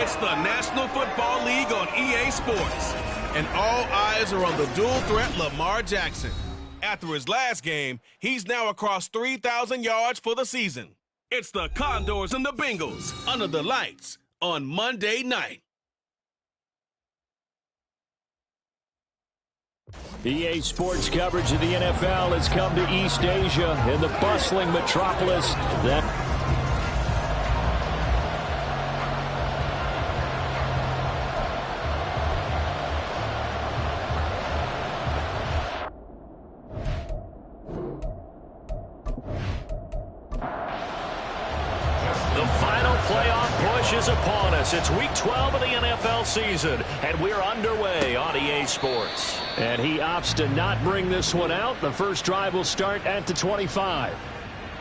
It's the National Football League on EA Sports. And all eyes are on the dual threat Lamar Jackson. After his last game, he's now across 3,000 yards for the season. It's the Condors and the Bengals under the lights on Monday night. EA Sports coverage of the NFL has come to East Asia in the bustling metropolis that... is upon us. It's week 12 of the NFL season, and we're underway on EA Sports. And he opts to not bring this one out. The first drive will start at the 25.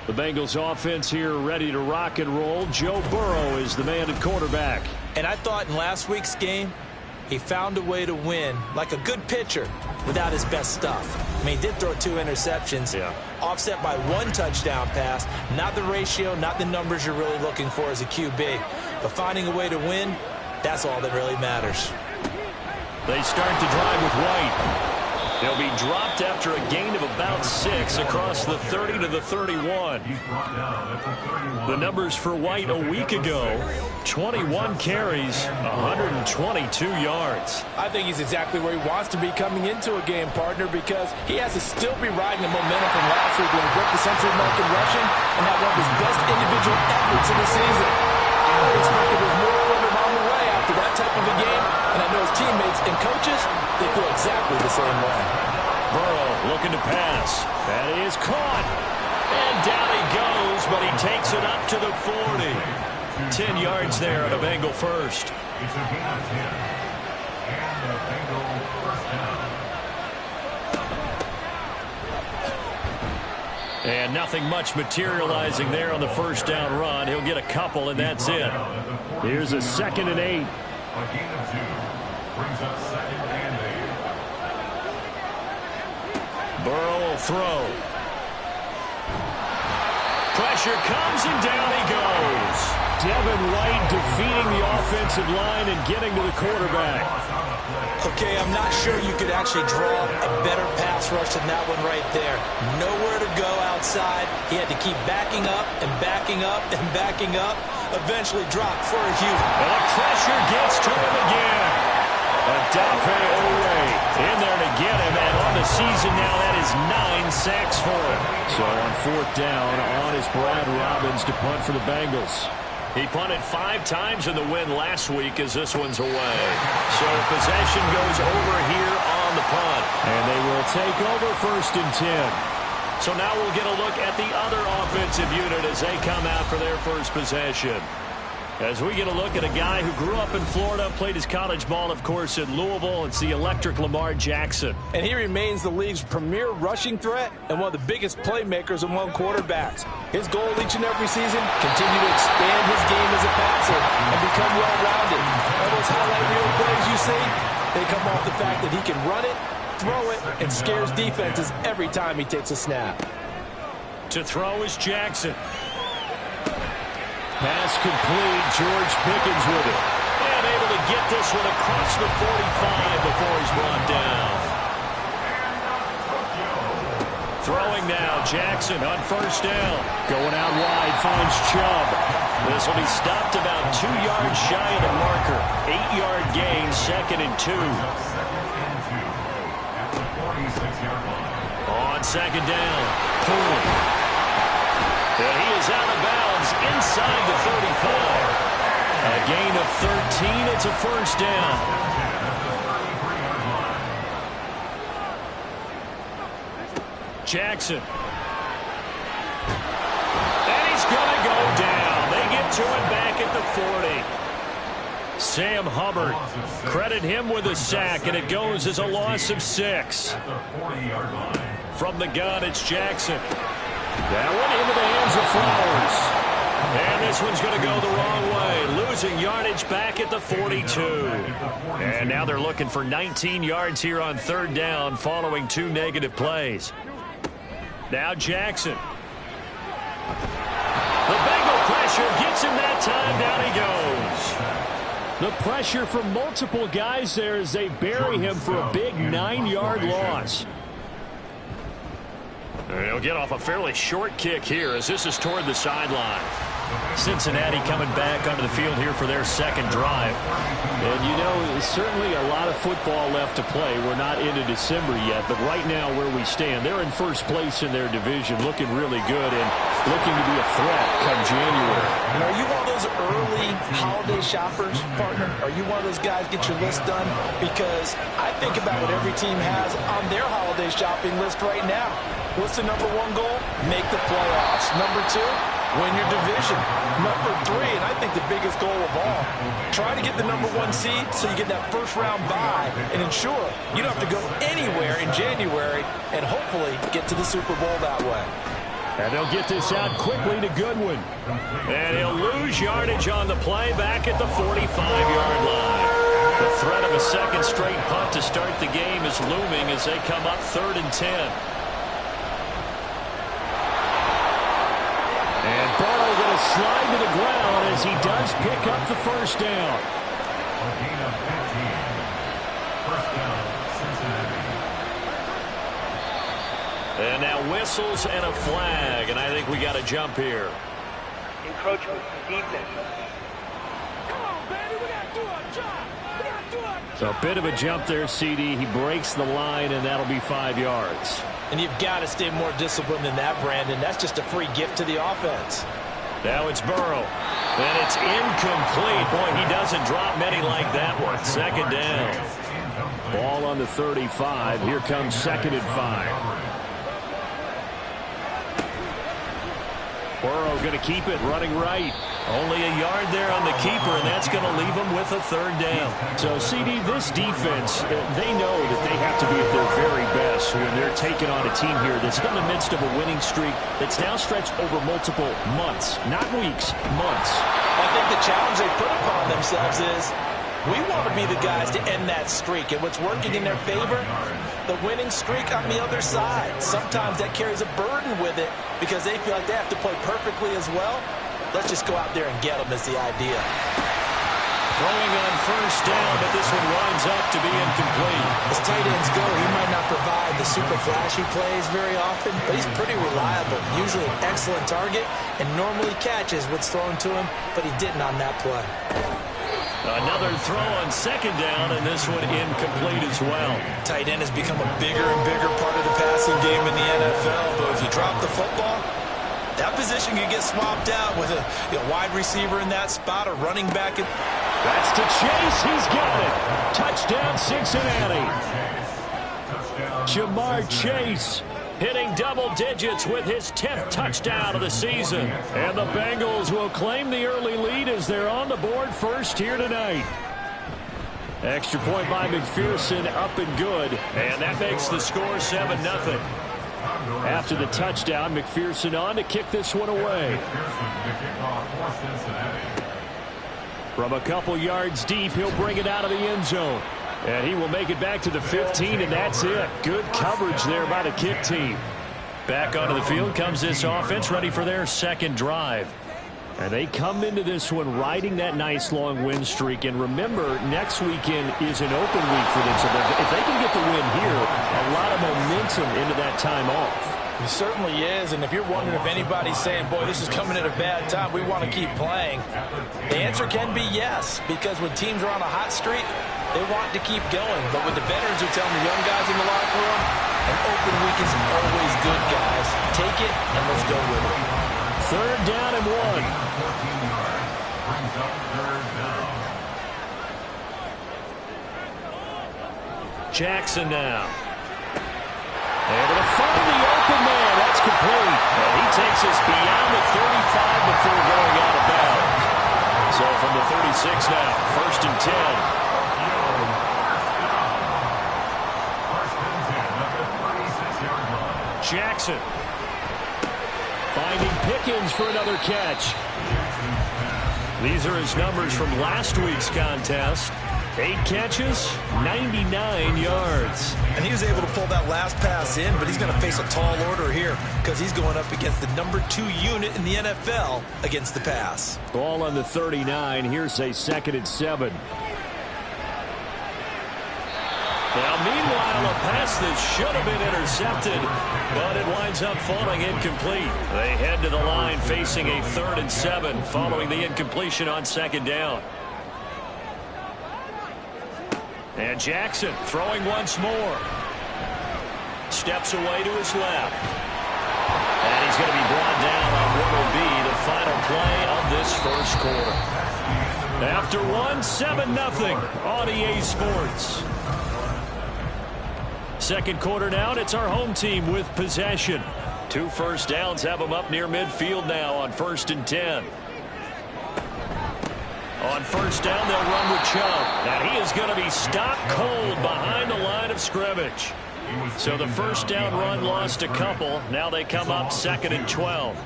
The Bengals offense here ready to rock and roll. Joe Burrow is the man at quarterback. And I thought in last week's game, he found a way to win like a good pitcher without his best stuff. I mean, he did throw 2 interceptions, offset by 1 touchdown pass. Not the ratio, not the numbers you're really looking for as a QB. But finding a way to win, that's all that really matters. They start the drive with White. He'll be dropped after a gain of about 6 across the 30 to the 31. The numbers for White a week ago, 21 carries, 122 yards. I think he's exactly where he wants to be coming into a game, partner, because he has to still be riding the momentum from last week when he broke the century mark in rushing and had one of his best individual efforts of the season. I would expect there was more from him on the way after that type of a game, and I know his teammates and coaches, they feel exactly the same way. Burrow looking to pass. That is caught. And down he goes, but he takes it up to the 40. 10 yards there on a Bengal first. It's a gain of 10. And a Bengal first down. And nothing much materializing there on the first down run. He'll get a couple, and that's it. Here's a 2nd and 8. A gain of 2 brings up 2nd and 8. Burrow will throw. Pressure comes, and down he goes. Devin White defeating the offensive line and getting to the quarterback. Okay, I'm not sure you could actually draw a better pass rush than that one right there. Nowhere to go outside. He had to keep backing up and backing up and backing up. Eventually dropped for a huge. And the pressure gets to him again. Adafe Owe in there to get him. And on the season now, that is 9 sacks for him. So on 4th down, on is Brad Robbins to punt for the Bengals. He punted 5 times in the win last week as this one's away. So possession goes over here on the punt. And they will take over 1st and 10. So now we'll get a look at the other offensive unit as they come out for their first possession. As we get a look at a guy who grew up in Florida, played his college ball, of course, in Louisville. It's the electric Lamar Jackson. And he remains the league's premier rushing threat and one of the biggest playmakers among quarterbacks. His goal each and every season, continue to expand his game as a passer and become well-rounded. All those highlight reel plays you see, they come off the fact that he can run it, throw it, and scares defenses every time he takes a snap. To throw is Jackson. Pass complete. George Pickens with it. And able to get this one across the 45 before he's brought down. Throwing now. Jackson on 1st down. Going out wide. Finds Chubb. This will be stopped about 2 yards shy of the marker. 8-yard gain. 2nd and 2. On 2nd down. Pull. And he is out of bounds inside the 35. A gain of 13. It's a 1st down. Jackson. And he's going to go down. They get to him back at the 40. Sam Hubbard. Credit him with a sack, and it goes as a loss of 6. From the gun, it's Jackson. That one into the hands of Flowers. And this one's going to go the wrong way. Losing yardage back at the 42. And now they're looking for 19 yards here on 3rd down following 2 negative plays. Now Jackson. The Bengal pressure gets him that time. Down he goes. The pressure from multiple guys there as they bury him for a big 9-yard loss. He'll get off a fairly short kick here as this is toward the sideline. Cincinnati coming back onto the field here for their second drive. And you know, certainly a lot of football left to play. We're not into December yet, but right now where we stand, they're in first place in their division, looking really good and looking to be a threat come January. And are you one of those early holiday shoppers, partner? Are you one of those guys get your list done? Because I think about what every team has on their holiday shopping list right now. What's the number one goal? Make the playoffs. Number two, win your division. Number three, and I think the biggest goal of all, try to get the number one seed so you get that first round bye and ensure you don't have to go anywhere in January and hopefully get to the Super Bowl that way. And they'll get this out quickly to Goodwin. And he'll lose yardage on the play back at the 45-yard line. The threat of a second straight punt to start the game is looming as they come up 3rd and 10. And Burrow going to slide to the ground as he does pick up the first down. A gain of 15. First down, Cincinnati. And now whistles and a flag, and I think we got a jump here. Encroachment, defense. Come on, baby, we got to do our job. We got to do our job. So a bit of a jump there, CD. He breaks the line, and that'll be 5 yards. And you've got to stay more disciplined than that, Brandon. That's just a free gift to the offense. Now it's Burrow. And it's incomplete. Boy, he doesn't drop many like that one. Second down. Ball on the 35. Here comes 2nd and 5. Burrow going to keep it running right. Only a yard there on the keeper, and that's going to leave him with a 3rd down. So, CD, this defense, they know that they have to be at their very best when they're taking on a team here that's in the midst of a winning streak that's now stretched over multiple months, not weeks, months. I think the challenge they put upon themselves is we want to be the guys to end that streak. And what's working in their favor? The winning streak on the other side. Sometimes that carries a burden with it because they feel like they have to play perfectly as well. Let's just go out there and get them is the idea. Throwing on first down, but this one winds up to be incomplete. As tight ends go, he might not provide the super flashy plays very often, but he's pretty reliable. Usually an excellent target and normally catches what's thrown to him, but he didn't on that play. Another throw on 2nd down, and this one incomplete as well. Tight end has become a bigger and bigger part of the passing game in the NFL, but if you drop the football, that position can get swapped out with a wide receiver in that spot, a running back. That's to Chase. He's got it. Touchdown, Cincinnati. Jamar Chase hitting double digits with his 10th touchdown of the season. And the Bengals will claim the early lead as they're on the board first here tonight. Extra point by McPherson, up and good. And that makes the score 7-0. After the touchdown, McPherson on to kick this one away. From a couple yards deep, he'll bring it out of the end zone. And he will make it back to the 15, and that's it. Good coverage there by the kick team. Back onto the field comes this offense, ready for their second drive. And they come into this one riding that nice long win streak. And remember, next weekend is an open week for them. So if they can get the win here, a lot of momentum into that time off. It certainly is, and if you're wondering if anybody's saying, boy, this is coming at a bad time, we want to keep playing, the answer can be yes, because when teams are on a hot streak, they want to keep going. But with the veterans who are telling the young guys in the locker room, an open week is always good, guys. Take it, and let's go with it. 3rd down and 1. Jackson now. Able to find the open man. That's complete. And he takes us beyond the 35 before going out of bounds. So from the 36 now, 1st and 10. Jackson finding Pickens for another catch. These are his numbers from last week's contest. 8 catches, 99 yards. And he was able to pull that last pass in, but he's going to face a tall order here because he's going up against the number 2 unit in the NFL against the pass. Ball on the 39. Here's a 2nd and 7. Now, meanwhile, a pass that should have been intercepted, but it winds up falling incomplete. They head to the line facing a 3rd and 7 following the incompletion on 2nd down. And Jackson throwing once more. Steps away to his left. And he's going to be brought down on what will be the final play of this first quarter. After 7-0 on EA Sports. Second quarter now, and it's our home team with possession. 2 first downs have them up near midfield now on 1st and 10. On 1st down, they'll run with Chubb. And he is going to be stopped cold behind the line of scrimmage. So the 1st down run lost a couple. Now they come up 2nd and 12.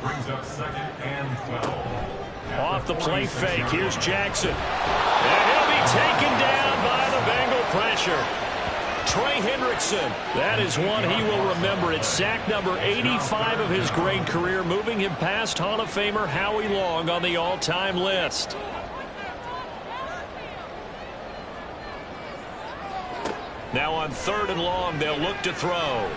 Off the play fake, here's Jackson. And he'll be taken down by the Bengal pressure. Trey Hendrickson, that is one he will remember. It's sack number 85 of his great career, moving him past Hall of Famer Howie Long on the all-time list. Now on 3rd and long, they'll look to throw.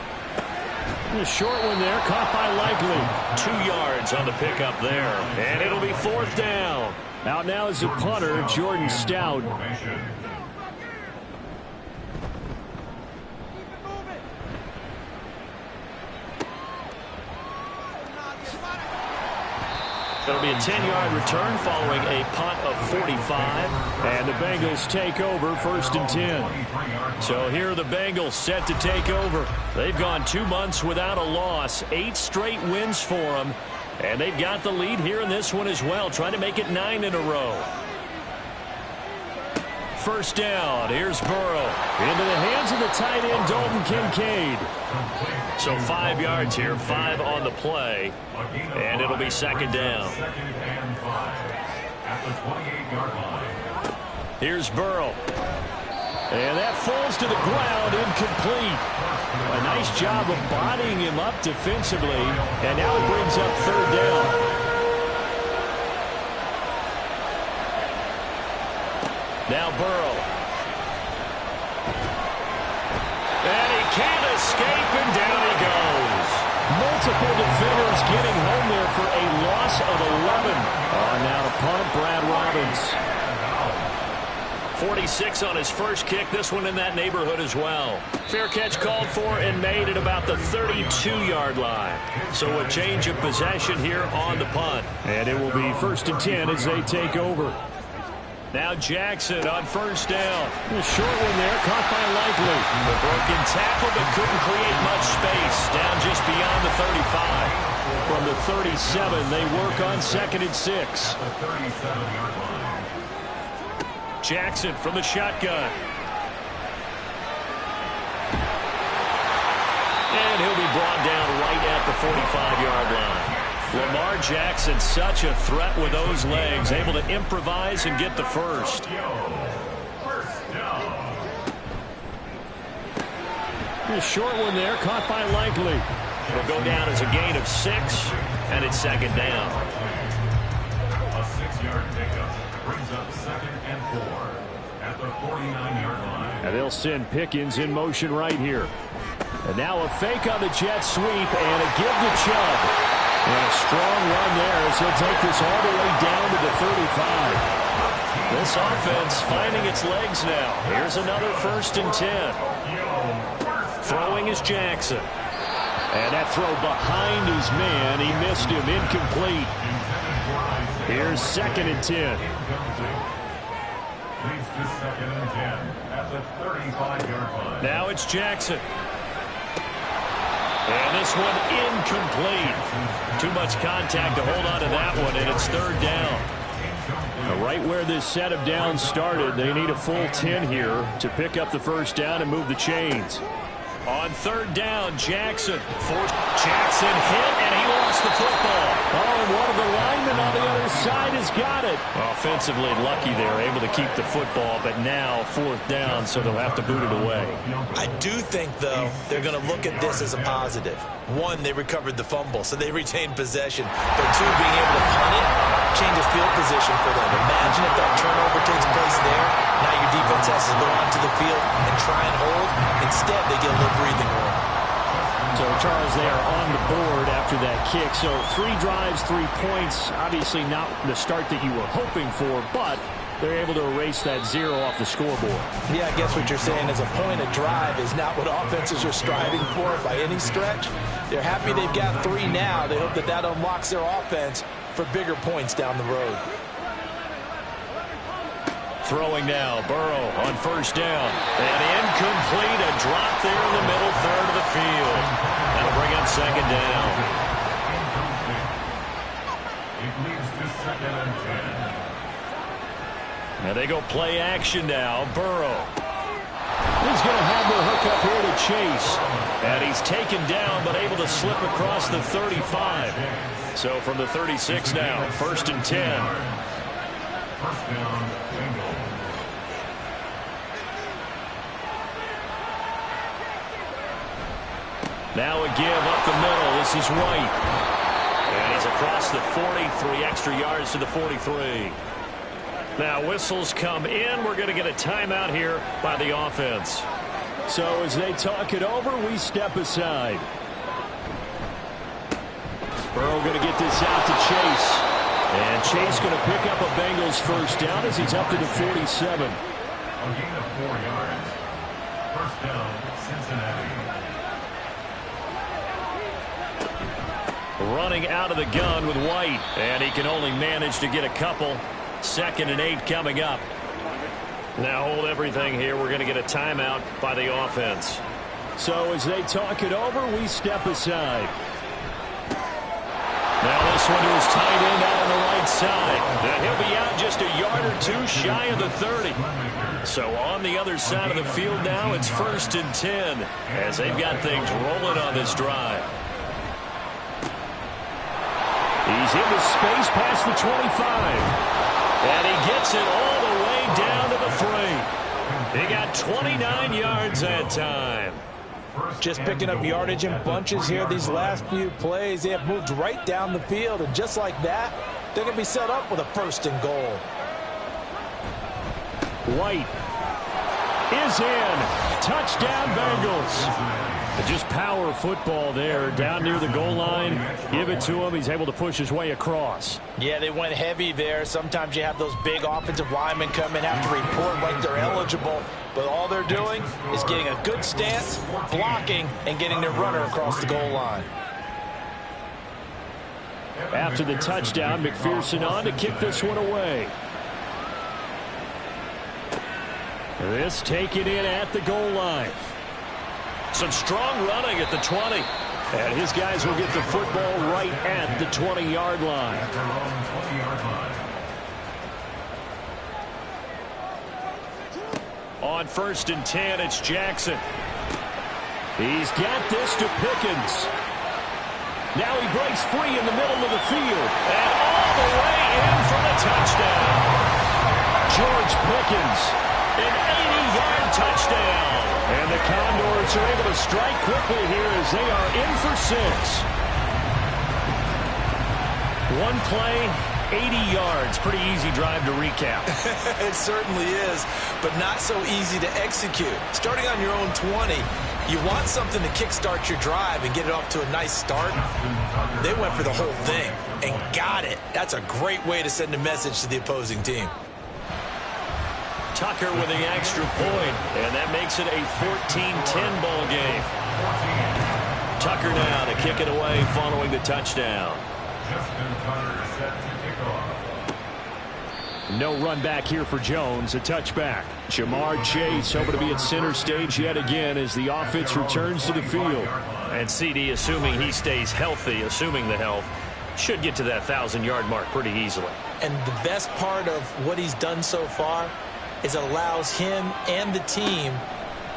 A short one there, caught by Likely. 2 yards on the pickup there, and it'll be 4th down. Out now is the punter, Jordan Stout. It'll be a 10-yard return following a punt of 45. And the Bengals take over 1st and 10. So here are the Bengals set to take over. They've gone 2 months without a loss, 8 straight wins for them. And they've got the lead here in this one as well, trying to make it 9 in a row. 1st down, here's Burrow. Into the hands of the tight end, Dalton Kincaid. So 5 yards here, 5 on the play. And it'll be 2nd down. Here's Burrow. And that falls to the ground, incomplete. A nice job of bodying him up defensively. And now it brings up 3rd down. Now Burrow. And he can't escape, and down he goes. Multiple defenders getting home there for a loss of 11. Now to punt, Brad Robbins. 46 on his first kick. This one in that neighborhood as well. Fair catch called for and made at about the 32-yard line. So a change of possession here on the punt. And it will be 1st and 10 as they take over. Now Jackson on 1st down. A short one there, caught by Likely. The broken tackle, but couldn't create much space. Down just beyond the 35. From the 37, they work on 2nd and 6. Jackson from the shotgun. And he'll be brought down right at the 45-yard line. Lamar Jackson, such a threat with those legs, able to improvise and get the first. A short one there, caught by Likely. It'll go down as a gain of 6, and it's 2nd down. A 6-yard pickup brings up 2nd and 4 at the 49-yard line. And they'll send Pickens in motion right here. And now a fake on the jet sweep and a give to Chubb. And a strong run there as he'll take this all the way down to the 35. This offense finding its legs now. Here's another 1st and 10. Throwing is Jackson. And that throw behind his man. He missed him, incomplete. Here's 2nd and 10. Leads to 2nd and 10 at the 35-yard line. Now it's Jackson. And this one incomplete. Too much contact to hold on to that one, and it's 3rd down. Right where this set of downs started, they need a full 10 here to pick up the 1st down and move the chains. On 3rd down, Jackson. Jackson hit, and he lost the football. Oh, and one of the linemen on the other side is got it. Offensively lucky they're able to keep the football, but now 4th down, so they'll have to boot it away. I do think, though, they're going to look at this as a positive. One, they recovered the fumble, so they retained possession. But two, being able to punt it changes field position for them. Imagine if that turnover takes place there. Now your defense has to go onto the field and try and hold. Instead, they get a little breathing room. So, Charles, they are on the board after that kick. So 3 drives, 3 points. Obviously not the start that you were hoping for, but they're able to erase that 0 off the scoreboard. Yeah, I guess what you're saying is a point of drive is not what offenses are striving for by any stretch. They're happy they've got 3 now. They hope that that unlocks their offense for bigger points down the road. Throwing now, Burrow on 1st down. And incomplete, a drop there in the middle third of the field. That'll bring up 2nd down. It leads to 2nd and 10. Now they go play action now. Burrow. He's going to have the hook up here to Chase. And he's taken down, but able to slip across the 35. So from the 36 now, 1st and 10. 1st down, Bengals. Now a give up the middle. This is White. And he's across the 40, 3 extra yards to the 43. Now whistles come in. We're going to get a timeout here by the offense. So as they talk it over, we step aside. Burrow going to get this out to Chase. And Chase going to pick up a Bengals 1st down as he's up to the 47. A gain of 4 yards. 1st down, Cincinnati. Running out of the gun with White. And he can only manage to get a couple. 2nd and 8 coming up. Now hold everything here. We're going to get a timeout by the offense. So as they talk it over, we step aside. Now this one to his tight end out on the right side. And he'll be out just a yard or 2 shy of the 30. So on the other side of the field now, it's 1st and 10 as they've got things rolling on this drive. He's into space past the 25. And he gets it all the way down to the 3. He got 29 yards that time. Just picking up yardage in bunches here these last few plays. They have moved right down the field, and just like that, they're going to be set up with a 1st and goal. White is in. Touchdown, Bengals. Just power football there down near the goal line. Give it to him. He's able to push his way across. Yeah, they went heavy there. Sometimes you have those big offensive linemen come in, have to report like they're eligible. But all they're doing is getting a good stance, blocking, and getting their runner across the goal line. After the touchdown, McPherson on to kick this one away. This taken in at the goal line. Some strong running at the 20. And his guys will get the football right at the 20-yard line. At their own 20-yard line. On 1st and 10, it's Jackson. He's got this to Pickens. Now he breaks free in the middle of the field. And all the way in for the touchdown. George Pickens, an 80-yard touchdown. And the Condors are able to strike quickly here as they are in for 6. One play, 80 yards. Pretty easy drive to recap. It certainly is, but not so easy to execute. Starting on your own 20, you want something to kickstart your drive and get it off to a nice start. They went for the whole thing and got it. That's a great way to send a message to the opposing team. Tucker with the extra point, and that makes it a 14-10 ball game. Tucker now to kick it away following the touchdown. Justin Tucker set to kick off. No run back here for Jones, a touchback. Jamar Chase hoping to be at center stage yet again as the offense returns to the field. And CD, assuming he stays healthy, assuming the health, should get to that 1,000-yard mark pretty easily. And the best part of what he's done so far is it allows him and the team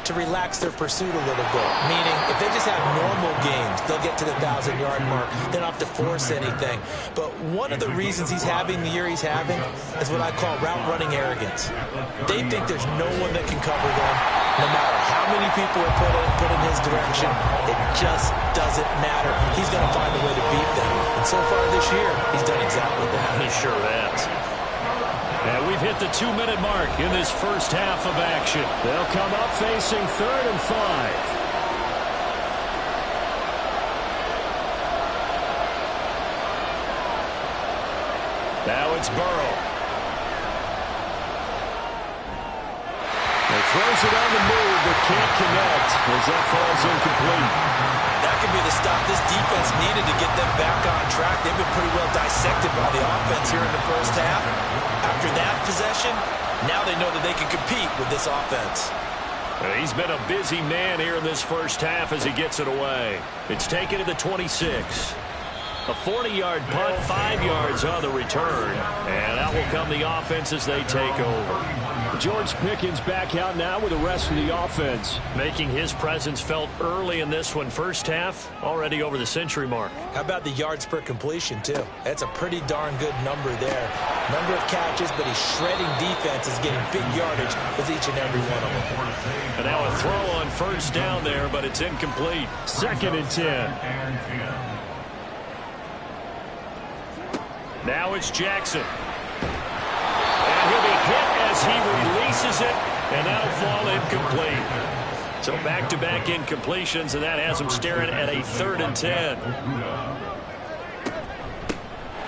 to relax their pursuit a little bit. Meaning, if they just have normal games, they'll get to the 1,000-yard mark. They don't have to force anything. But one of the reasons he's having the year he's having is what I call route-running arrogance. They think there's no one that can cover them, no matter how many people are put in his direction. It just doesn't matter. He's going to find a way to beat them. And so far this year, he's done exactly that. He sure has. And we've hit the 2-minute mark in this first half of action. They'll come up facing 3rd and 5. Now it's Burrow. He throws it on the move, but can't connect as that falls incomplete. That could be the stop this defense needed to get them back on track. They've been pretty well dissected by the offense here in the first half. After that possession, now they know that they can compete with this offense. He's been a busy man here in this first half as he gets it away. It's taken to the 26. A 40-yard punt, 5 yards on the return. And out will come the offense as they take over. George Pickens back out now with the rest of the offense. Making his presence felt early in this one. First half, already over the century mark. How about the yards per completion, too? That's a pretty darn good number there. Number of catches, but he's shredding defenses, getting big yardage with each and every one of them. And now a throw on first down there, but it's incomplete. 2nd and 10. Now it's Jackson. And he'll be hit as he releases it, and that'll fall incomplete. So back-to-back incompletions, and that has him staring at a 3rd and 10.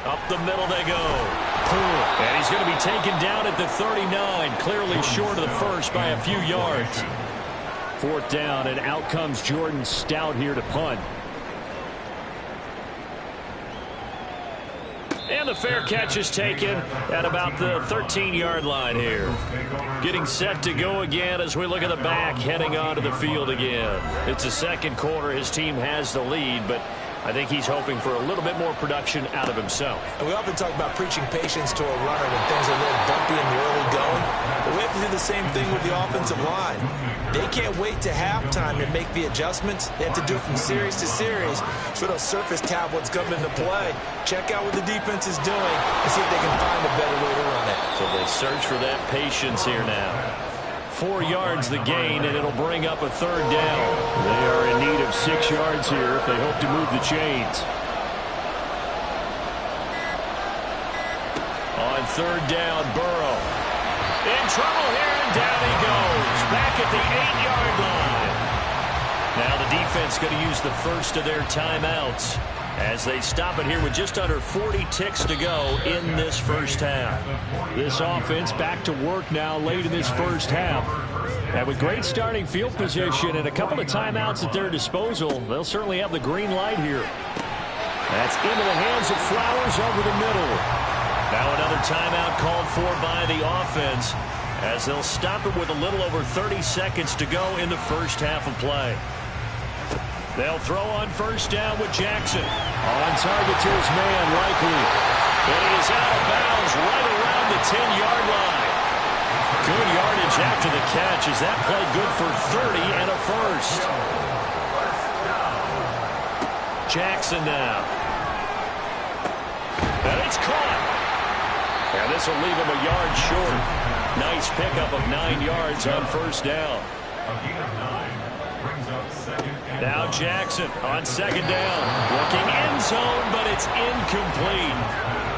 Up the middle they go. And he's going to be taken down at the 39, clearly short of the first by a few yards. 4th down, and out comes Jordan Stout here to punt. And the fair catch is taken at about the 13-yard line here. Getting set to go again as we look at the back, heading onto the field again. It's the second quarter. His team has the lead, but I think he's hoping for a little bit more production out of himself. And we often talk about preaching patience to a runner when things are a little bumpy in the early going. But we have to do the same thing with the offensive line. They can't wait to halftime and make the adjustments. They have to do it from series to series. So those surface tablets come into play. Check out what the defense is doing and see if they can find a better way to run it. So they search for that patience here now. 4 yards the gain, and it'll bring up a 3rd down. They are in need of 6 yards here if they hope to move the chains. On 3rd down, Burrow. In trouble here, and down he goes. Back at the 8-yard line. Now the defense going to use the first of their timeouts as they stop it here with just under 40 ticks to go in this first half. This offense back to work now late in this first half. And with great starting field position and a couple of timeouts at their disposal, they'll certainly have the green light here. That's into the hands of Flowers over the middle. Now another timeout called for by the offense as they'll stop it with a little over 30 seconds to go in the first half of play. They'll throw on first down with Jackson. On target to his man, likely. And he is out of bounds right around the 10-yard line. Good yardage after the catch. Is that play good for 30 and a first? Jackson now. And it's caught. And this will leave him a yard short. Nice pickup of 9 yards on first down. Now Jackson on 2nd down. Looking end zone, but it's incomplete.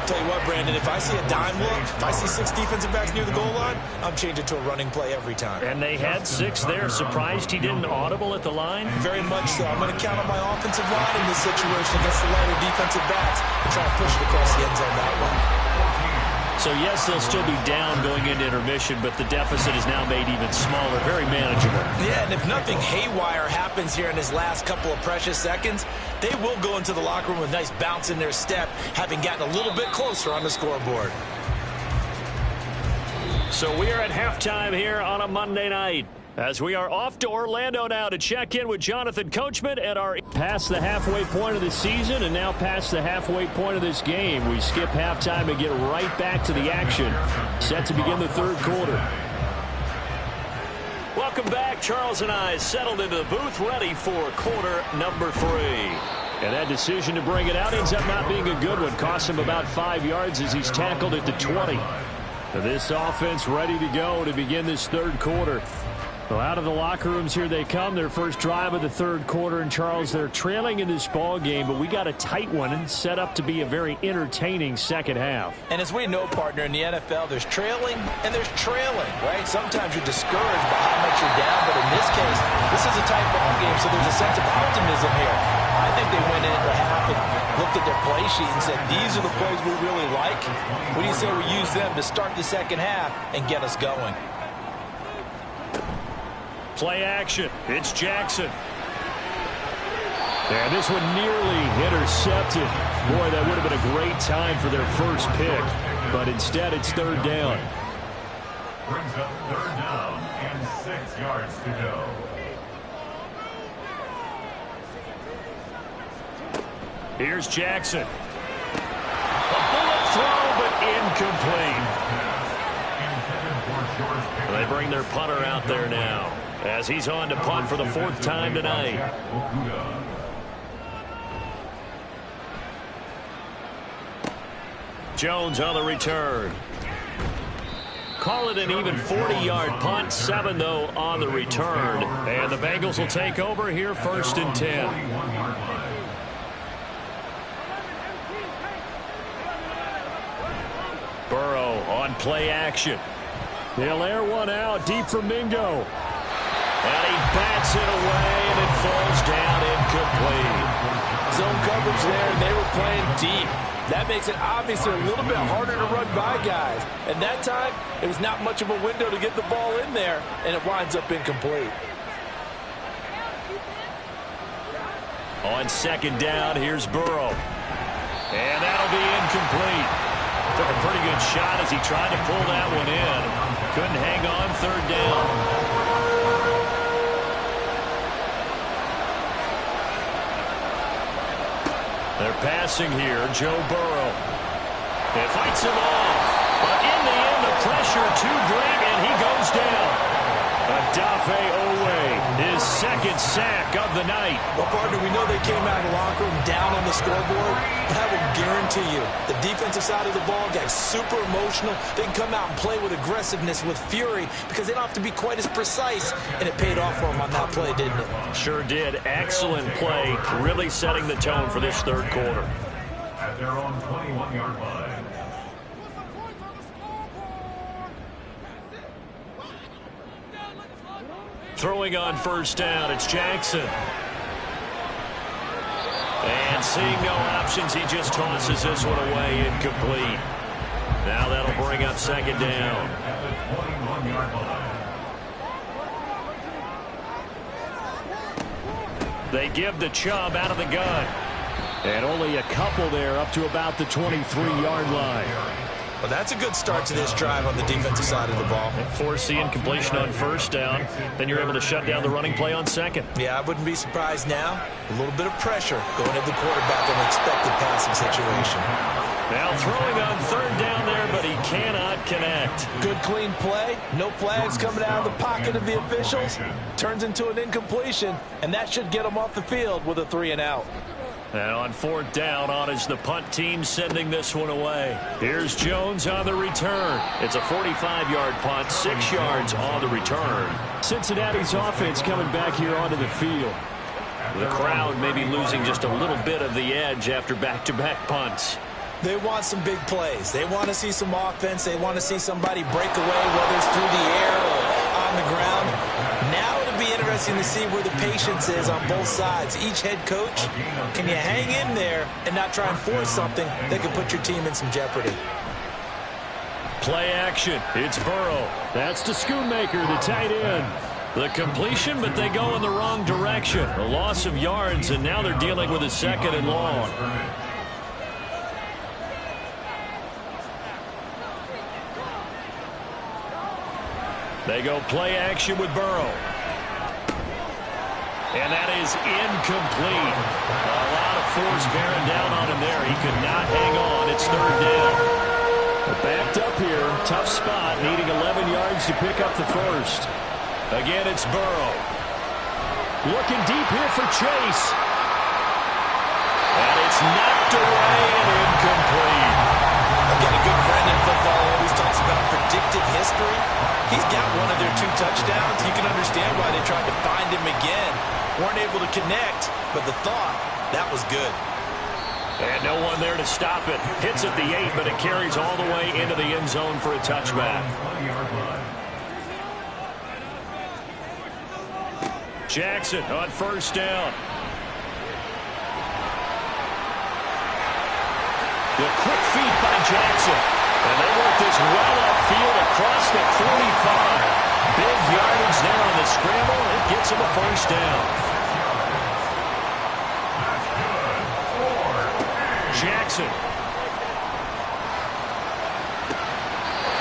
Tell you what, Brandon, if I see a dime look, if I see 6 defensive backs near the goal line, I'm changing to a running play every time. And they had 6 there. Surprised he didn't audible at the line? Very much so. I'm going to count on my offensive line in this situation against the lighter defensive backs and try to push it across the end zone that way. So, yes, they'll still be down going into intermission, but the deficit is now made even smaller, very manageable. Yeah, and if nothing haywire happens here in his last couple of precious seconds, they will go into the locker room with a nice bounce in their step, having gotten a little bit closer on the scoreboard. So we are at halftime here on a Monday night, as we are off to Orlando now to check in with Jonathan Coachman at our... Past the halfway point of the season and now past the halfway point of this game. We skip halftime and get right back to the action. Set to begin the 3rd quarter. Welcome Welcome back. Charles and I settled into the booth ready for quarter number 3. And that decision to bring it out ends up not being a good one. Cost him about 5 yards as he's tackled at the 20. This offense ready to go to begin this third quarter. So out of the locker rooms here they come, their first drive of the third quarter. And Charles, they're trailing in this ball game, but we got a tight one and set up to be a very entertaining second half. And as we know, partner, in the NFL, there's trailing and there's trailing, right? Sometimes you're discouraged by how much you're down, but in this case, this is a tight ball game, so there's a sense of optimism here. I think they went into the half and looked at their play sheet and said, these are the plays we really like. What do you say we use them to start the second half and get us going? Play action. It's Jackson. And this one nearly intercepted. Boy, that would have been a great time for their first pick. But instead, it's third down. Brings up third down and 6 yards to go. Here's Jackson. A bullet throw, but incomplete. They bring their punter out there now, as he's on to punt for the 4th time tonight. Jones on the return. Call it an even 40-yard punt. 7, though, on the return. And the Bengals will take over here, 1st and 10. Burrow on play action. He'll air one out deep for Mingo. And he bats it away, and it falls down incomplete. Zone coverage there, and they were playing deep. That makes it obviously a little bit harder to run by guys. And that time, it was not much of a window to get the ball in there, and it winds up incomplete. On 2nd down, here's Burrow. And that'll be incomplete. Took a pretty good shot as he tried to pull that one in. Couldn't hang on, 3rd down. They're passing here, Joe Burrow. It fights him off. But in the end, the pressure too great, and he goes down. Adafe Owe, his 2nd sack of the night. Well, partner, we know they came out of the locker room down on the scoreboard, but I will guarantee you the defensive side of the ball got super emotional. They can come out and play with aggressiveness, with fury, because they don't have to be quite as precise, and it paid off for them on that play, didn't it? Sure did. Excellent play, really setting the tone for this third quarter. At their own 21-yard line. Throwing on 1st down, it's Jackson. And seeing no options, he just tosses this one away, incomplete. Now that'll bring up 2nd down. At the 21-yard line. They give the Chubb out of the gun. And only a couple there up to about the 23-yard line. Well, that's a good start to this drive on the defensive side of the ball. Force the incompletion on 1st down. Then you're able to shut down the running play on 2nd. Yeah, I wouldn't be surprised now. A little bit of pressure going at the quarterback in an expected passing situation. Now throwing on 3rd down there, but he cannot connect. Good clean play. No flags coming out of the pocket of the officials. Turns into an incompletion, and that should get them off the field with a 3 and out. And on 4th down, on is the punt team sending this one away. Here's Jones on the return. It's a 45-yard punt, 6 yards on the return. Cincinnati's offense coming back here onto the field. The crowd may be losing just a little bit of the edge after back-to-back punts. They want some big plays. They want to see some offense. They want to see somebody break away, whether it's through the air or on the ground. Now it'll be interesting to see where the patience is on both sides. Each head coach, can you hang in there and not try and force something that could put your team in some jeopardy? Play action. It's Burrow. That's to Schoonmaker, the tight end. The completion, but they go in the wrong direction. A loss of yards, and now they're dealing with a 2nd and long. They go play action with Burrow. And that is incomplete. A lot of force bearing down on him there. He could not hang on. It's 3rd down. Backed up here. Tough spot. Needing 11 yards to pick up the 1st. Again, it's Burrow. Looking deep here for Chase. And it's knocked away and incomplete. I've got a good friend in football who always talks about predictive history. He's got one of their 2 touchdowns. You can understand why they tried to find him again. Weren't able to connect, but the thought, that was good. And no one there to stop it. Hits at the 8, but it carries all the way into the end zone for a touchback. Jackson on first down. The quick feed by Jackson. And they work this well upfield across the 45. Big yardage there on the scramble. It gets him a first down. Jackson.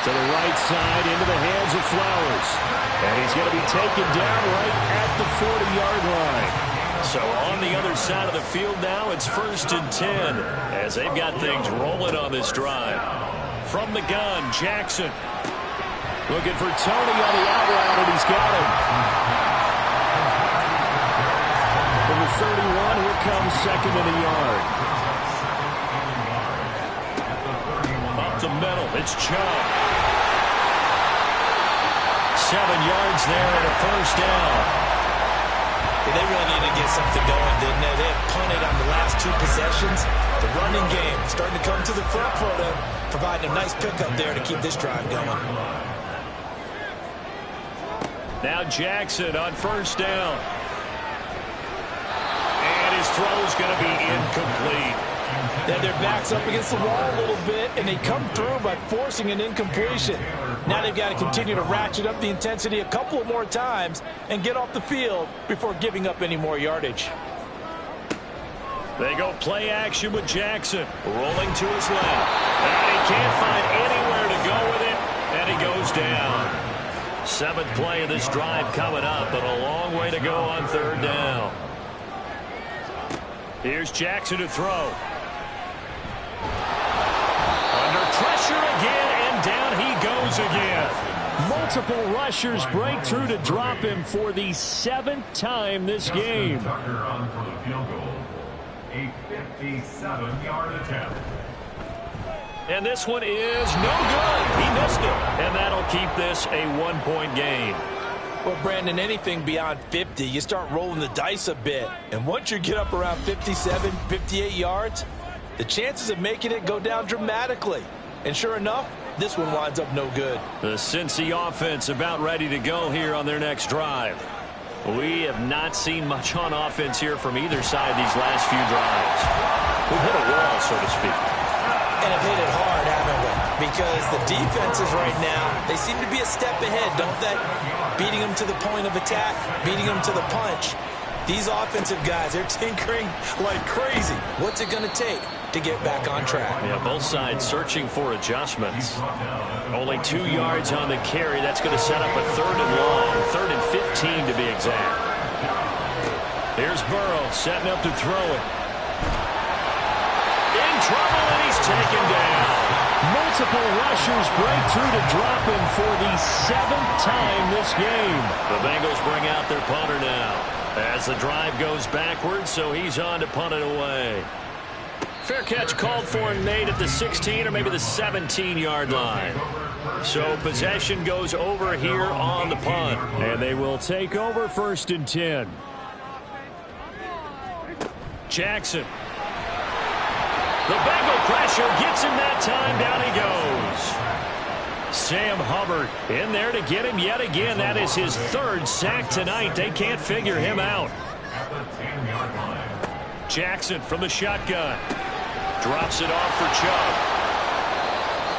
To the right side, into the hands of Flowers. And he's going to be taken down right at the 40-yard line. So on the other side of the field now, it's 1st and 10 as they've got things rolling on this drive. From the gun, Jackson. Looking for Tony on the out route, and he's got him. From the 31, here comes 2nd and a yard. Up the middle, it's Chubb. 7 yards there and a first down. They really needed to get something going, didn't they? They had punted on the last 2 possessions. The running game starting to come to the front for them, providing a nice pickup there to keep this drive going. Now Jackson on first down. And his throw's going to be incomplete. They had their backs up against the wall a little bit, and they come through by forcing an incompletion. Now they've got to continue to ratchet up the intensity a couple of more times and get off the field before giving up any more yardage. They go play action with Jackson. Rolling to his left. And he can't find anywhere to go with it, and he goes down. 7th play of this drive coming up, but a long way to go on 3rd down. Here's Jackson to throw. Under pressure again, and down he goes again. Multiple rushers break through to drop him for the 7th time this game. Tucker on for the field goal. A 57-yard attempt. And this one is no good. He missed it. And that'll keep this a 1-point game. Well, Brandon, anything beyond 50, you start rolling the dice a bit. And once you get up around 57, 58 yards, the chances of making it go down dramatically. And sure enough, this one winds up no good. The Cincy offense about ready to go here on their next drive. We have not seen much on offense here from either side these last few drives. We've hit a wall, so to speak. And have hit it hard, haven't we? Because the defenses right now, they seem to be a step ahead, don't they? Beating them to the point of attack, beating them to the punch. These offensive guys, they're tinkering like crazy. What's it going to take to get back on track? Yeah, both sides searching for adjustments. Only 2 yards on the carry. That's going to set up a 3rd and long, 3rd and 15 to be exact. Here's Burrow setting up to throw it. In trouble, and he's taken down. Multiple rushers break through to drop him for the 7th time this game. The Bengals bring out their punter now as the drive goes backwards, so he's on to punt it away. Fair catch called for and made at the 16 or maybe the 17-yard line. So possession goes over here on the punt, and they will take over 1st and 10. Jackson. The Bengal pressure gets him that time. Down he goes. Sam Hubbard in there to get him yet again. That is his 3rd sack tonight. They can't figure him out. Jackson from the shotgun. Drops it off for Chubb.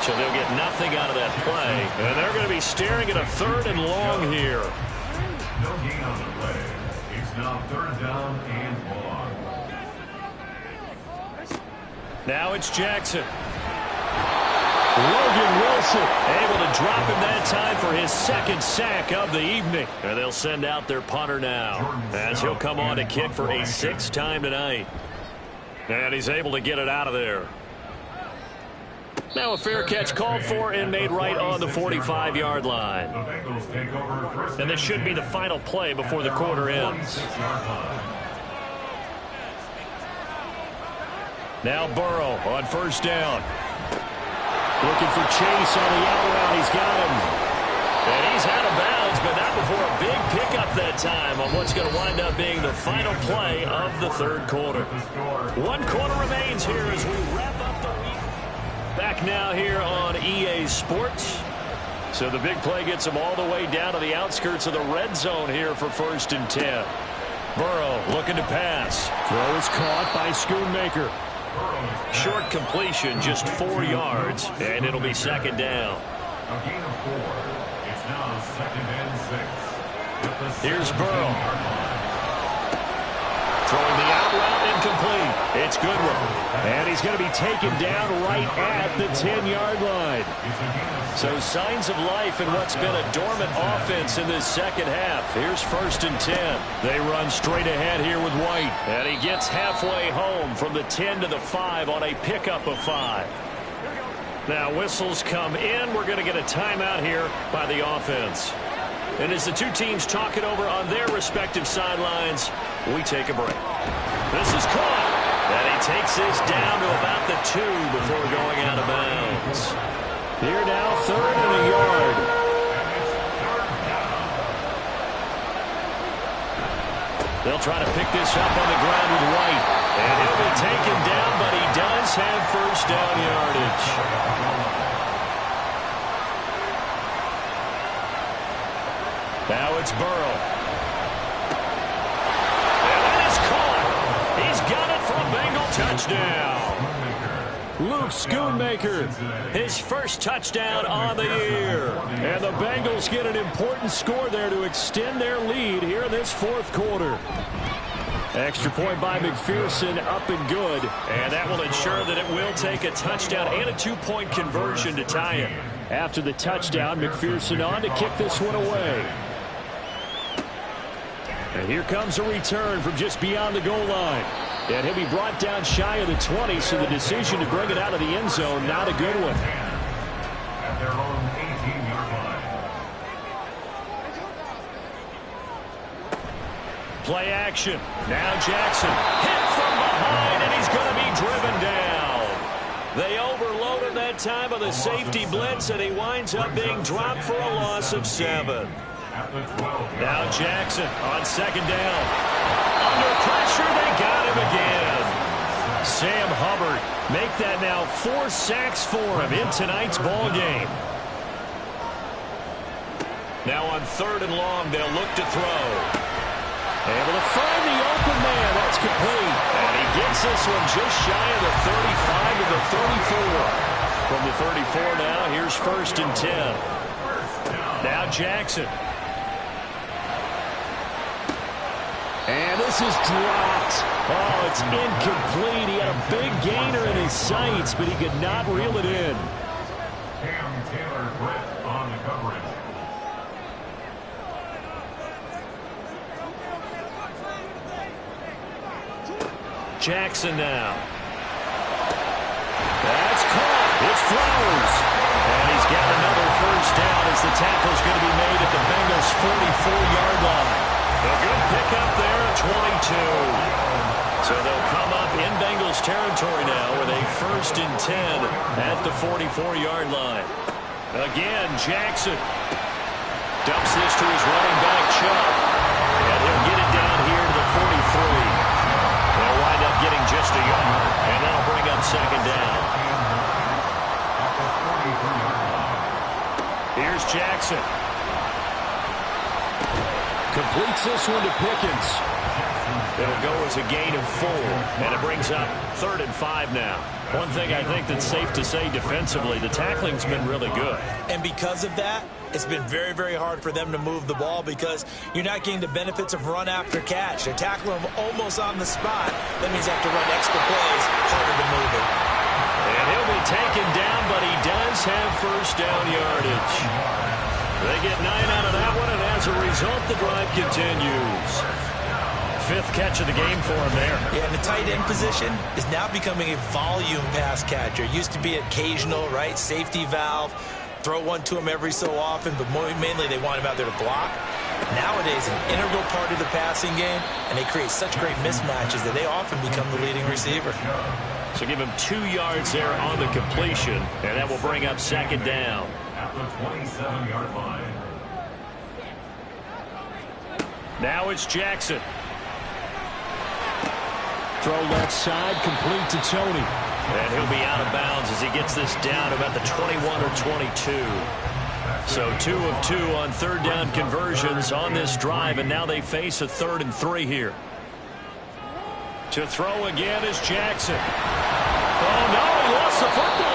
So they'll get nothing out of that play. And they're going to be staring at a 3rd and long here. No gain on the play. It's now 3rd down and long. Now it's Jackson. Logan Wilson able to drop him that time for his 2nd sack of the evening. And they'll send out their punter now as he'll come on to kick for a 6th time tonight. And he's able to get it out of there. Now a fair catch called for and made right on the 45-yard line. And this should be the final play before the quarter ends. Now Burrow on first down. Looking for Chase on the out route. He's got him. And he's out of bounds, but not before a big pickup that time on what's going to wind up being the final play of the third quarter. 1 quarter remains here as we wrap up the week. Back now here on EA Sports. So the big play gets him all the way down to the outskirts of the red zone here for 1st and 10. Burrow looking to pass. Throw is caught by Schoonmaker. Short completion, just 4 yards, and it'll be 2nd down. A gain of 4. It's now 2nd and 6. Here's Burrow. Throwing the out route incomplete. It's Goodwin. And he's going to be taken down right at the 10-yard line. So signs of life in what's been a dormant offense in this second half. Here's 1st and 10. They run straight ahead here with White. And he gets halfway home from the 10 to the 5 on a pickup of 5. Now whistles come in. We're going to get a timeout here by the offense. And as the two teams talk it over on their respective sidelines, we take a break. This is caught. And he takes this down to about the 2 before going out of bounds. Here now, 3rd and a yard. They'll try to pick this up on the ground with White. And he'll be taken down, but he does have 1st down yardage. Now it's Burrow. And that is caught. He's got it for a Bengal touchdown. Luke Schoonmaker, his first touchdown on the year. And the Bengals get an important score there to extend their lead here in this 4th quarter. Extra point by McPherson, up and good. And that will ensure that it will take a touchdown and a 2-point conversion to tie it. After the touchdown, McPherson on to kick this one away. And here comes a return from just beyond the goal line. And he'll be brought down shy of the 20, so the decision to bring it out of the end zone, not a good one. At their own 18-yard line. Play action. Now Jackson hit from behind, and he's going to be driven down. They overloaded that time of the safety blitz, and he winds up being dropped for a loss of 7. Now Jackson on 2nd down. Under pressure, they got him again. Sam Hubbard make that now 4 sacks for him in tonight's ball game. Now on 3rd and long, they'll look to throw. Able to find the open man. That's complete. And he gets this one just shy of the 35 to the 34. From the 34 now, here's 1st and 10. Now Jackson. And this is dropped. Oh, it's incomplete. He had a big gainer in his sights, but he could not reel it in. Cam Taylor-Britt on the coverage. Jackson now. That's caught. It's Flowers. And he's got another 1st down as the tackle's going to be made at the Bengals' 44-yard line. A good pickup there at 22. So they'll come up in Bengals territory now with a 1st and 10 at the 44-yard line. Again, Jackson dumps this to his running back, Chubb. And he'll get it down here to the 43. They'll wind up getting just a yard, and that'll bring up 2nd down. Here's Jackson. Completes this one to Pickens. It'll go as a gain of 4, and it brings up 3rd and 5 now. One thing I think that's safe to say defensively, the tackling's been really good. And because of that, it's been very, very hard for them to move the ball because you're not getting the benefits of run after catch. They're tackling them almost on the spot. That means they have to run extra plays, harder to move it. And he'll be taken down, but he does have 1st down yardage. They get 9 out of that one, and as a result, the drive continues. fifth catch of the game for him there. Yeah, and the tight end position is now becoming a volume pass catcher. Used to be occasional, right? Safety valve. Throw one to him every so often, but mainly they want him out there to block. Nowadays, an integral part of the passing game, and they create such great mismatches that they often become the leading receiver. So give him 2 yards there on the completion, and that will bring up second down. At the 27-yard line. Now it's Jackson. Throw left side, complete to Tony. And he'll be out of bounds as he gets this down about the 21 or 22. So 2 of 2 on third down conversions on this drive, and now they face a 3rd and 3 here. To throw again is Jackson. Oh, no, he lost the football.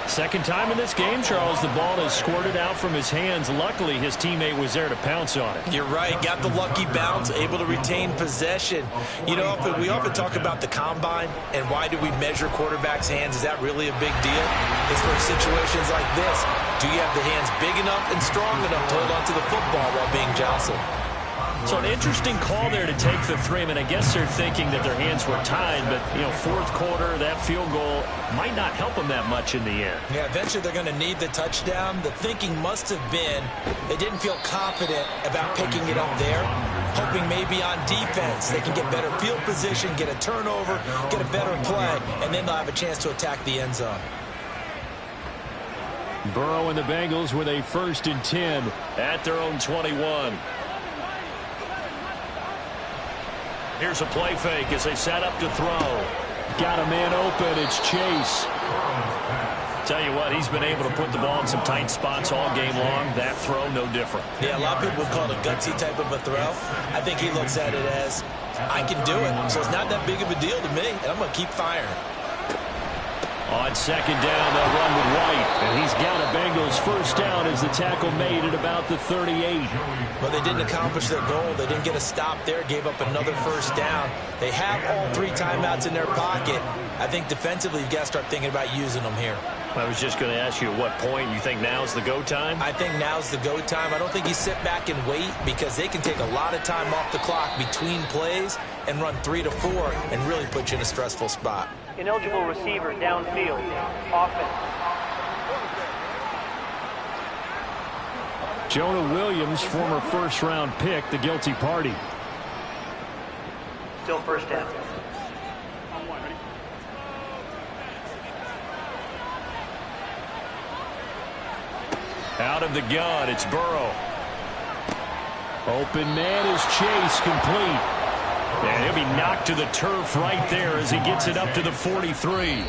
Second time in this game, Charles, the ball has squirted out from his hands. Luckily, his teammate was there to pounce on it. You're right. Got the lucky bounce, able to retain possession. You know, we often talk about the combine and why do we measure quarterbacks' hands. Is that really a big deal? It's for situations like this. Do you have the hands big enough and strong enough to hold on to the football while being jostled? So an interesting call there to take the 3. I mean, I guess they're thinking that their hands were tied, but, you know, fourth quarter, that field goal might not help them that much in the end. Yeah, eventually they're going to need the touchdown. The thinking must have been they didn't feel confident about picking it up there, hoping maybe on defense they can get better field position, get a turnover, get a better play, and then they'll have a chance to attack the end zone. Burrow and the Bengals with a 1st and 10 at their own 21. Here's a play fake as they set up to throw. Got a man open. It's Chase. Tell you what, he's been able to put the ball in some tight spots all game long. That throw, no different. Yeah, a lot of people would call it a gutsy type of a throw. I think he looks at it as, I can do it, so it's not that big of a deal to me, and I'm going to keep firing. On second down, they'll run with White. And he's got a Bengals 1st down as the tackle made at about the 38. Well, they didn't accomplish their goal. They didn't get a stop there, gave up another 1st down. They have all 3 timeouts in their pocket. I think defensively you've got to start thinking about using them here. I was just going to ask you at what point you think now's the go time? I think now's the go time. I don't think you sit back and wait because they can take a lot of time off the clock between plays and run 3 to 4 and really put you in a stressful spot. Ineligible receiver downfield. Offense. Jonah Williams, former 1st-round pick, the guilty party. Still 1st down. Out of the gun, it's Burrow. Open man is Chase, complete. And he'll be knocked to the turf right there as he gets it up to the 43.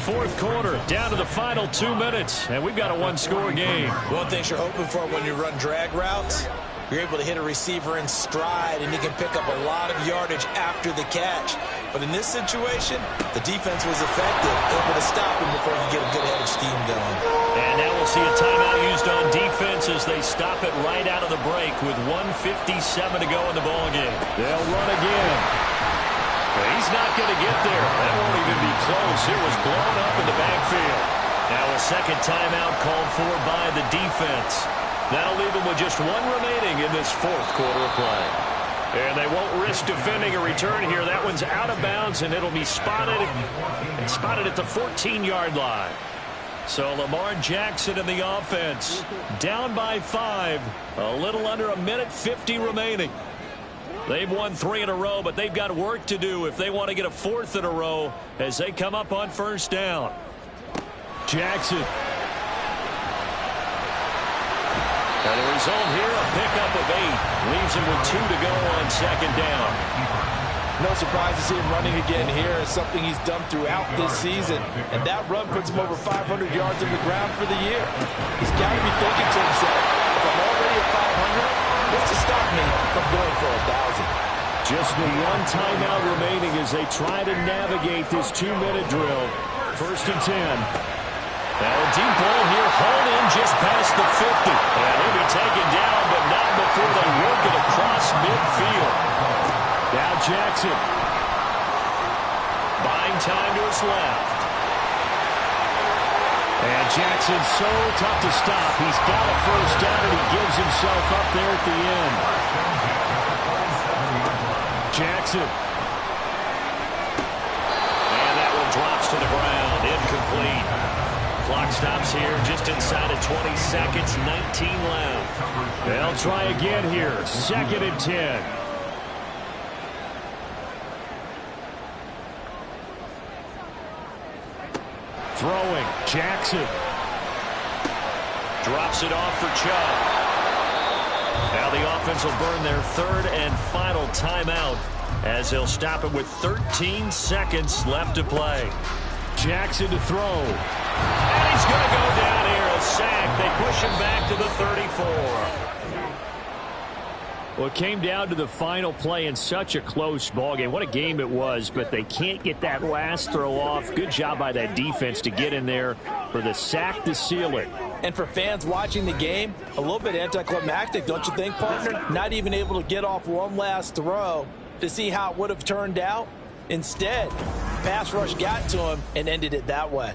Fourth quarter, down to the final 2 minutes, and we've got a 1-score game. One thing you're hoping for when you run drag routes, you're able to hit a receiver in stride, and he can pick up a lot of yardage after the catch. But in this situation, the defense was effective, able to stop him before you get a good head of steam going. And now we'll see a timeout used on defense as they stop it right out of the break with 1:57 to go in the ballgame. They'll run again. He's not going to get there. That won't even be close. It was blown up in the backfield. Now a second timeout called for by the defense. That'll leave them with just 1 remaining in this fourth quarter of play. And they won't risk defending a return here. That one's out of bounds, and it'll be spotted at the 14-yard line. So Lamar Jackson in the offense, down by 5, a little under 1:50 remaining. They've won 3 in a row, but they've got work to do if they want to get a 4th in a row as they come up on 1st down. Jackson. And the result here, a pickup of 8. Leaves him with 2 to go on second down. No surprise to see him running again here. It's something he's done throughout this season. And that run puts him over 500 yards on the ground for the year. He's got to be thinking to himself, if I'm already at 500, what's to stop me from going for 1,000? Just the 1 timeout remaining as they try to navigate this 2-minute drill. 1st and 10. Now a deep ball here, hauled in just past the 50. And he'll be taken down, but not before they work it across midfield. Now Jackson. Buying time to his left. And Jackson's so tough to stop. He's got a first down, and he gives himself up there at the end. Jackson. And that one drops to the ground. Incomplete. Clock stops here just inside of 20 seconds. 19 left. They'll try again here. 2nd and 10. Throwing. Jackson. Drops it off for Chubb. Now the offense will burn their 3rd and final timeout as they'll stop it with 13 seconds left to play. Jackson to throw. And he's going to go down here. A sack. They push him back to the 34. Well, it came down to the final play in such a close ballgame. What a game it was, but they can't get that last throw off. Good job by that defense to get in there for the sack to seal it. And for fans watching the game, a little bit anticlimactic, don't you think, partner? Not even able to get off one last throw to see how it would have turned out. Instead, pass rush got to him and ended it that way.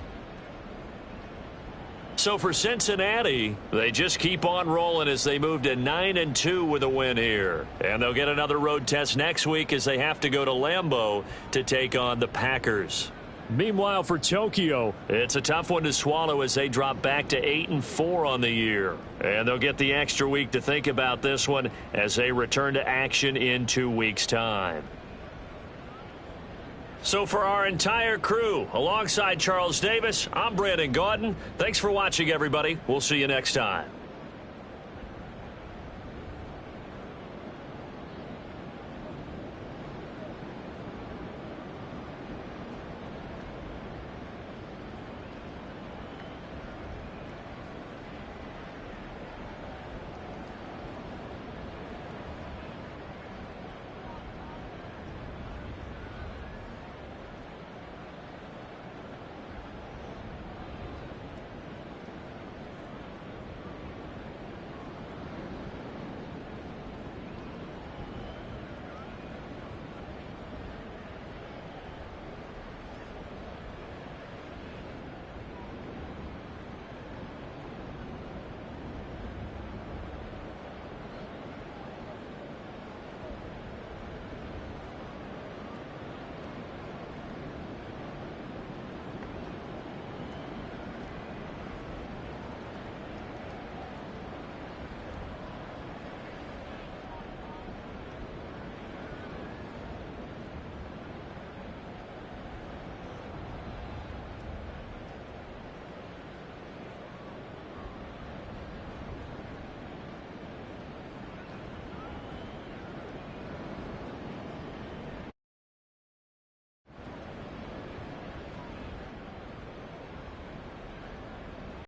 So for Cincinnati, they just keep on rolling as they move to 9-2 with a win here. And they'll get another road test next week as they have to go to Lambeau to take on the Packers. Meanwhile, for Tokyo, it's a tough one to swallow as they drop back to 8-4 on the year. And they'll get the extra week to think about this one as they return to action in 2 weeks' time. So for our entire crew, alongside Charles Davis, I'm Brandon Gaudin. Thanks for watching, everybody. We'll see you next time.